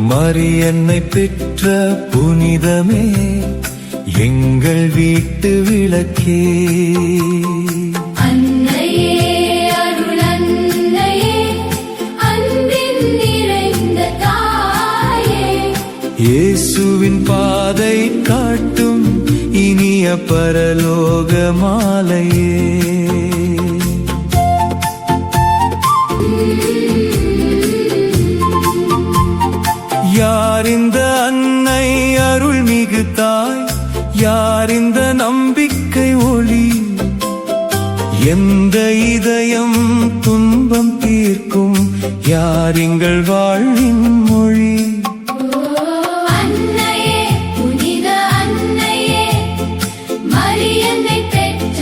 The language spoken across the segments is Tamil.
மரியன்னை பெற்ற புனிதமே எங்கள் வீட்டு விளக்கே, அன்னையே அருள் அன்னையே அன்பின் நிறைந்த தாயே, இயேசுவின் பாதை காட்டும் இனிய பரலோக மாலையே. யார் இந்த அன்னை அருள்மிகு தாய், யார் இந்த நம்பிக்கை ஒளி, எந்த இதயம் துன்பம் தீர்க்கும் யார் எங்கள் வாழ்வின் மொழி. அன்னையே புனித அன்னையே மரியன்னை பெற்ற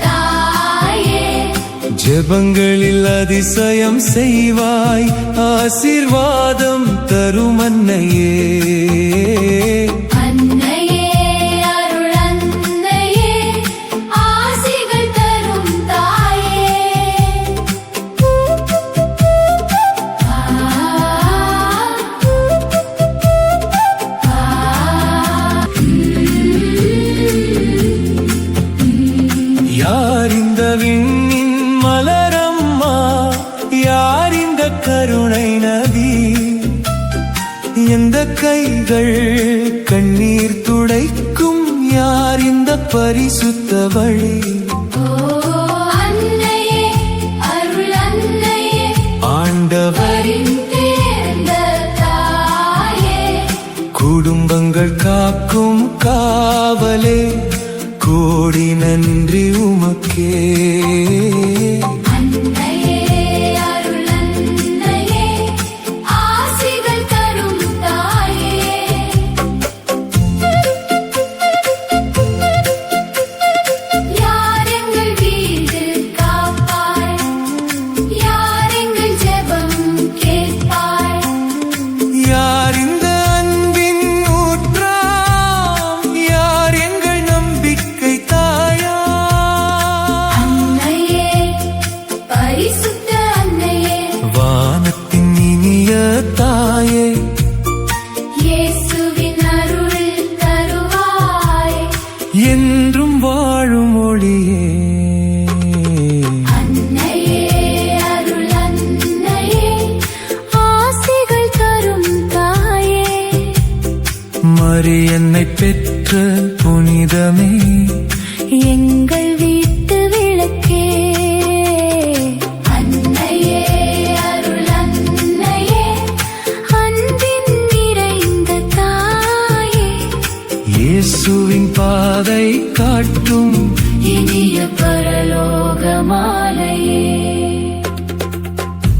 தாயே, ஜெபங்களில் அதிசயம் செய்வாய், ஆசீர்வாதம் தரும் அன்னையே. அன்னையே அருள் அன்னையே ஆசிகள் தரும் தாயே. யார் இந்த விண்ணின் மலரம்மா, யார் இந்த கருணை நதி, எந்த கைகள் கண்ணீர் துடைக்கும் யார் இந்த பரிசுத்த வழி. அன்னையே அருள் அன்னையே ஆண்டவரின் தேர்ந்த தாயே, குடும்பங்கள் காக்கும் காவலே, கோடி நன்றி உமக்கே. வானத்தின் இனிய தாயே, இயேசுவின் அருள் தருவாய், என்றும் வாழும் ஒளியே. அன்னையே அருள் அன்னையே ஆசிகள் தரும் தாயே, மரியன்னை பெற்ற புனிதமே எங்கள் வீட்டு விளக்கே. அன்னையே அருள் அன்னையே அன்பின் நிறைந்த தாயே, இயேசுவின் பாதை காட்டும் இனிய பரலோக மாலையே.